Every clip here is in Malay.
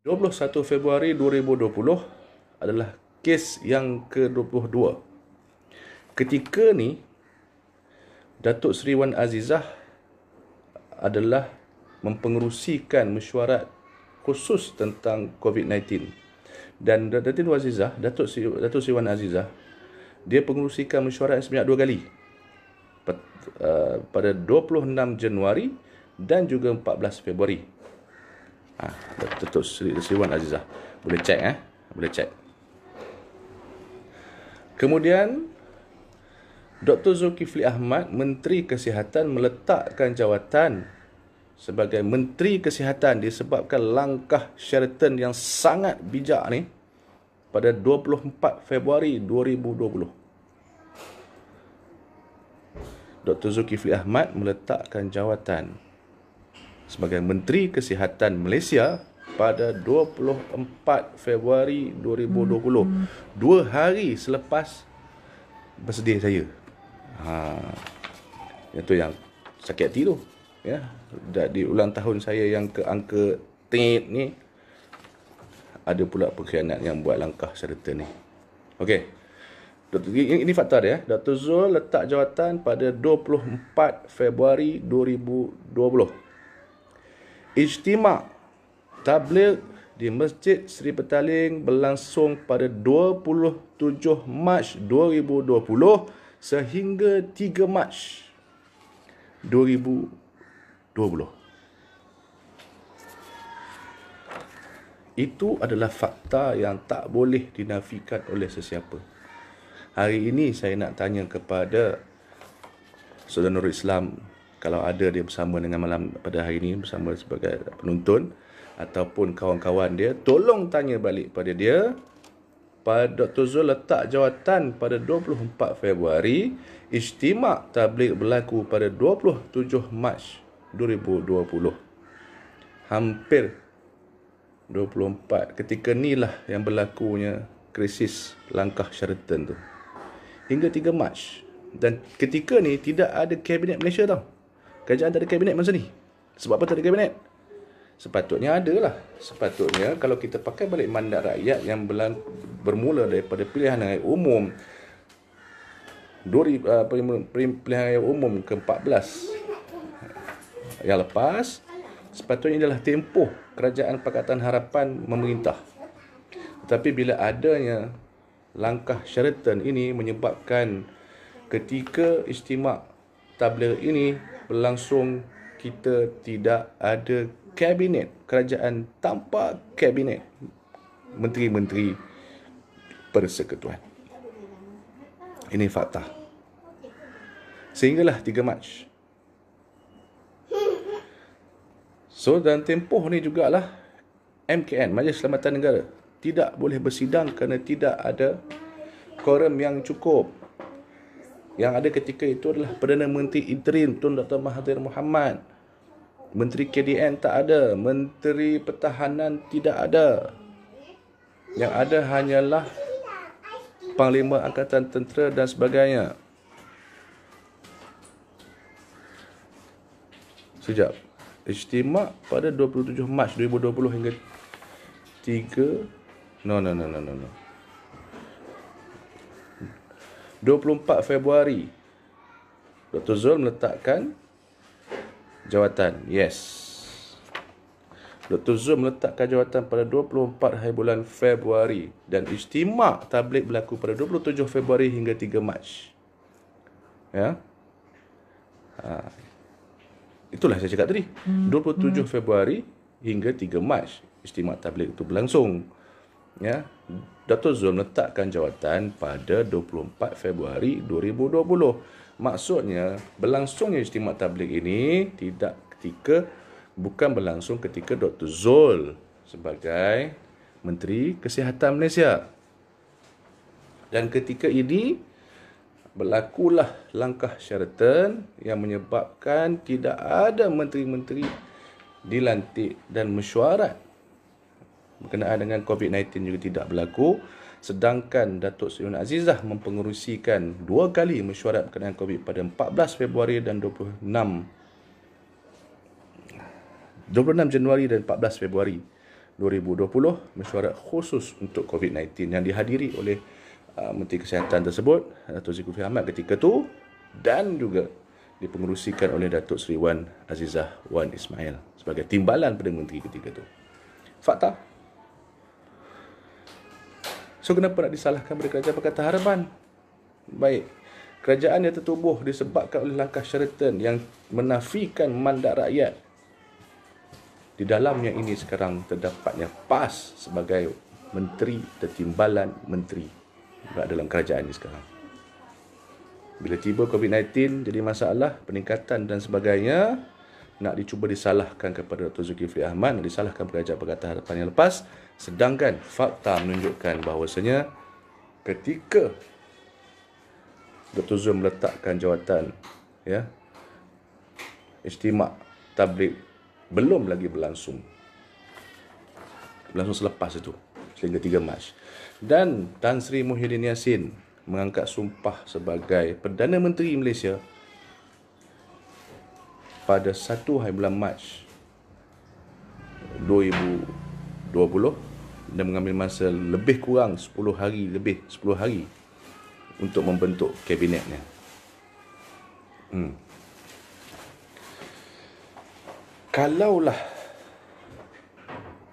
21 Februari 2020 adalah kes yang ke-22. Ketika ni, Datuk Seri Wan Azizah adalah mempengerusikan mesyuarat khusus tentang COVID-19. Dan Datuk Seri Wan Azizah, dia pengerusikan mesyuarat sebanyak 2 kali. Pada 26 Januari dan juga 14 Februari. Datuk Seri Wan Azizah. Boleh cek boleh cek. Kemudian Dr. Zulkifli Ahmad, Menteri Kesihatan, meletakkan jawatan sebagai Menteri Kesihatan disebabkan langkah Sheraton yang sangat bijak ni pada 24 Februari 2020. Dr. Zulkifli Ahmad meletakkan jawatan sebagai Menteri Kesihatan Malaysia pada 24 Februari 2020. 2 hari selepas bersedih saya. Itu yang sakit hati tu. Ya, di ulang tahun saya yang ke angka tit ni, ada pula pengkhianat yang buat langkah Sheraton ni. Okey. Ini fakta dia. Dr. Zul letak jawatan pada 24 Februari 2020. Ijtima' tabligh di Masjid Seri Petaling berlangsung pada 27 Mac 2020 sehingga 3 Mac 2020. Itu adalah fakta yang tak boleh dinafikan oleh sesiapa. Hari ini saya nak tanya kepada saudara Nurul Islam, kalau ada dia bersama dengan malam pada hari ini bersama sebagai penonton ataupun kawan-kawan dia, tolong tanya balik pada dia. Dr. Zul letak jawatan pada 24 Februari, ijtima' tabligh berlaku pada 27 Mac 2020. Hampir 24. Ketika inilah yang berlakunya krisis langkah Sheraton tu. Hingga 3 Mac. Dan ketika ni tidak ada Kabinet Malaysia tau. Kerajaan tak ada Kabinet masa ni. Sebab apa tak ada Kabinet? Sepatutnya adalah. Sepatutnya kalau kita pakai balik mandat rakyat yang bermula daripada pilihan raya umum pilihan raya umum ke-14 yang lepas, sepatutnya adalah tempoh Kerajaan Pakatan Harapan memerintah. Tetapi bila adanya langkah Sheraton ini menyebabkan ketika ijtima' tabligh ini berlangsung, kita tidak ada kabinet, kerajaan tanpa kabinet, menteri-menteri persekutuan. Ini fakta. Sehinggalah 3 Mac. So, dan tempoh ni jugalah MKN, Majlis Keselamatan Negara, tidak boleh bersidang kerana tidak ada quorum yang cukup. Yang ada ketika itu adalah Perdana Menteri Interim Tun Dr. Mahathir Mohamad. Menteri KDN tak ada, Menteri Pertahanan tidak ada. Yang ada hanyalah Panglima Angkatan Tentera dan sebagainya. Sekejap. Ijtima' pada 27 Mac 2020 hingga 3 No. 24 Februari Dr. Zul meletakkan jawatan. Yes. Dr. Zul meletakkan jawatan pada 24 hari bulan Februari dan ijtima' tabligh berlaku pada 27 Februari hingga 3 Mac. Ya. Itulah saya cakap tadi. 27 Februari hingga 3 Mac ijtima' tabligh itu berlangsung. Ya. Dr. Zul meletakkan jawatan pada 24 Februari 2020. Maksudnya, berlangsungnya ijtima' tabligh ini bukan berlangsung ketika Dr. Zul sebagai Menteri Kesihatan Malaysia. Dan ketika ini, berlakulah langkah Sheraton yang menyebabkan tidak ada menteri-menteri dilantik dan mesyuarat berkenaan dengan COVID-19 juga tidak berlaku. Sedangkan Datuk Seri Wan Azizah mempengerusikan 2 kali mesyuarat berkenaan COVID pada 14 Februari dan 26 Januari dan 14 Februari 2020 mesyuarat khusus untuk COVID-19 yang dihadiri oleh Menteri Kesihatan tersebut, Datuk Zulkifli Ahmad ketika itu, dan juga dipengerusikan oleh Datuk Seri Wan Azizah Wan Ismail sebagai timbalan Perdana Menteri ketika itu. Fakta. So, kenapa nak disalahkan pada Kerajaan Pakatan Harapan? Baik, kerajaan yang tertubuh disebabkan oleh langkah Sheraton yang menafikan mandat rakyat. Di dalamnya ini sekarang terdapatnya PAS sebagai menteri tertimbalan menteri dalam kerajaan ini sekarang. Bila tiba COVID-19 jadi masalah, peningkatan dan sebagainya, nak dicuba disalahkan kepada Dr. Zulkifli Ahmad, nak disalahkan Kerajaan Pakatan Harapan yang lepas, sedangkan fakta menunjukkan bahawasanya ketika Dr. Zul meletakkan jawatan Istimak Tabligh belum lagi berlangsung selepas itu sehingga 3 Mac, dan Tan Sri Muhyiddin Yassin mengangkat sumpah sebagai Perdana Menteri Malaysia pada 1 hari bulan Mac 2020 dan mengambil masa lebih kurang 10 hari untuk membentuk kabinetnya. Kalaulah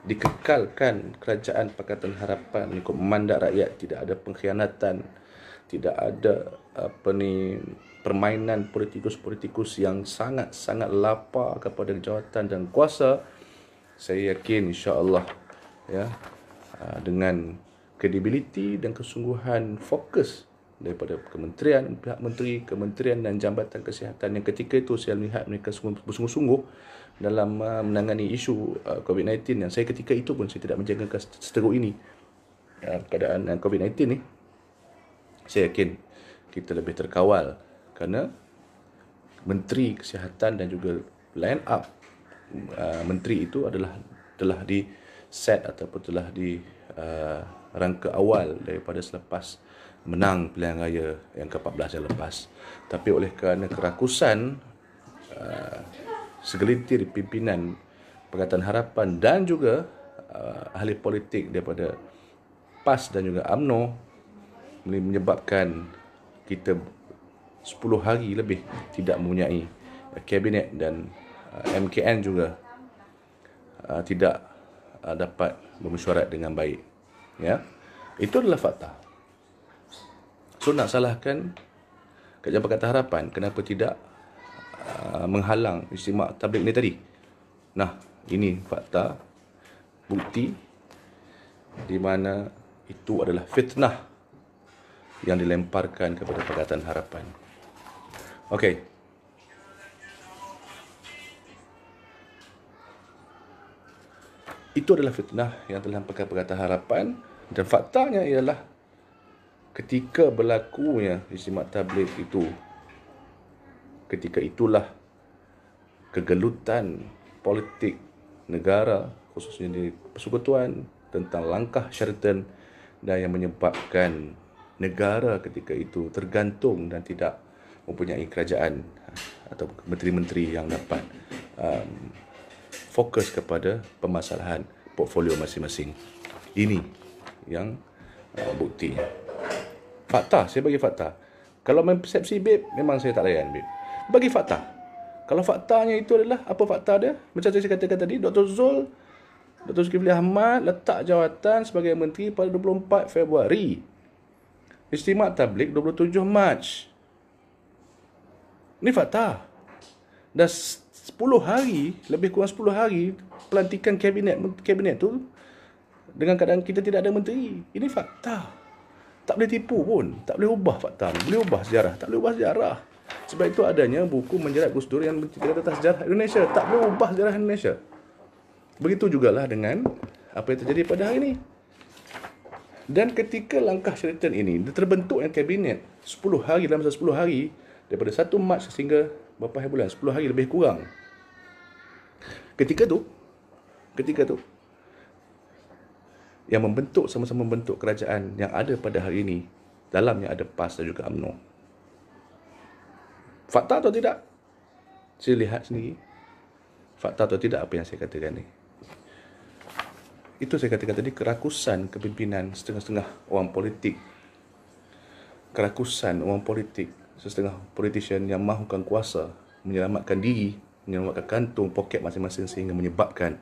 dikekalkan Kerajaan Pakatan Harapan mengikut mandat rakyat, tidak ada pengkhianatan, tidak ada permainan politikus-politikus yang sangat-sangat lapar kepada jawatan dan kuasa, saya yakin insya-Allah dengan kredibiliti dan kesungguhan fokus daripada kementerian, pihak menteri, kementerian dan jambatan kesihatan yang ketika itu saya lihat mereka bersungguh-sungguh dalam menangani isu COVID-19, yang saya ketika itu pun saya tidak menjangkakan seteruk ini keadaan COVID-19 ni. Saya yakin kita lebih terkawal kerana Menteri Kesihatan dan juga line up menteri itu telah di set ataupun telah di rangka awal daripada selepas menang pilihan raya yang ke-14 yang lepas. Tapi oleh kerana kerakusan segelintir pimpinan Pakatan Harapan dan juga ahli politik daripada PAS dan juga UMNO, menyebabkan kita 10 hari lebih tidak mempunyai kabinet, dan MKN juga tidak dapat bermesyuarat dengan baik. Itu adalah fakta. So, nak salahkan Kerajaan Pakatan Harapan kenapa tidak menghalang istimak tabligh ni tadi. Nah, ini fakta, bukti di mana itu adalah fitnah yang dilemparkan kepada Pakatan Harapan. Okey. Itu adalah fitnah yang telah dilemparkan Pakatan Harapan, dan faktanya ialah ketika berlakunya istimak tabligh itu, ketika itulah kegelutan politik negara, khususnya di Persekutuan, tentang langkah Sheraton dan yang menyebabkan negara ketika itu tergantung dan tidak mempunyai kerajaan atau menteri-menteri yang dapat fokus kepada permasalahan portfolio masing-masing. Ini yang bukti. Fakta, saya bagi fakta. Kalau main persepsi, babe, memang saya tak layan, babe. Bagi fakta. Kalau faktanya itu adalah, apa fakta dia? Macam saya katakan tadi, Dr. Zulkifli Ahmad letak jawatan sebagai menteri pada 24 Februari. Istimak tabligh 27 Mac. Ini fakta. Dah 10 hari, lebih kurang 10 hari pelantikan kabinet tu dengan keadaan kita tidak ada menteri. Ini fakta. Tak boleh tipu pun, tak boleh ubah fakta ni. Boleh ubah sejarah, tak boleh ubah sejarah. Sebab itu adanya buku Menjerat Gus Dur yang menceritakan tentang sejarah Indonesia. Tak boleh ubah sejarah Indonesia. Begitu jugalah dengan apa yang terjadi pada hari ini. Dan ketika langkah Sheraton ini terbentuknya kabinet 10 hari, dalam masa 10 hari, daripada 1 Mac sehingga berapa hari bulan, 10 hari lebih kurang. Ketika tu yang membentuk, sama-sama membentuk kerajaan yang ada pada hari ini, dalamnya ada PAS dan juga UMNO. Fakta atau tidak? Saya lihat sendiri. Fakta atau tidak apa yang saya katakan ni. Itu saya katakan tadi, kerakusan kepimpinan setengah-setengah orang politik. Kerakusan orang politik, setengah politician yang mahukan kuasa, menyelamatkan diri, menyelamatkan kantung, poket masing-masing sehingga menyebabkan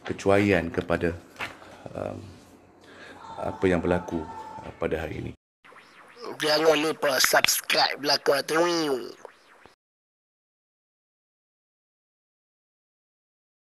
kecuaian kepada apa yang berlaku pada hari ini. Jangan lupa subscribe belakang tu.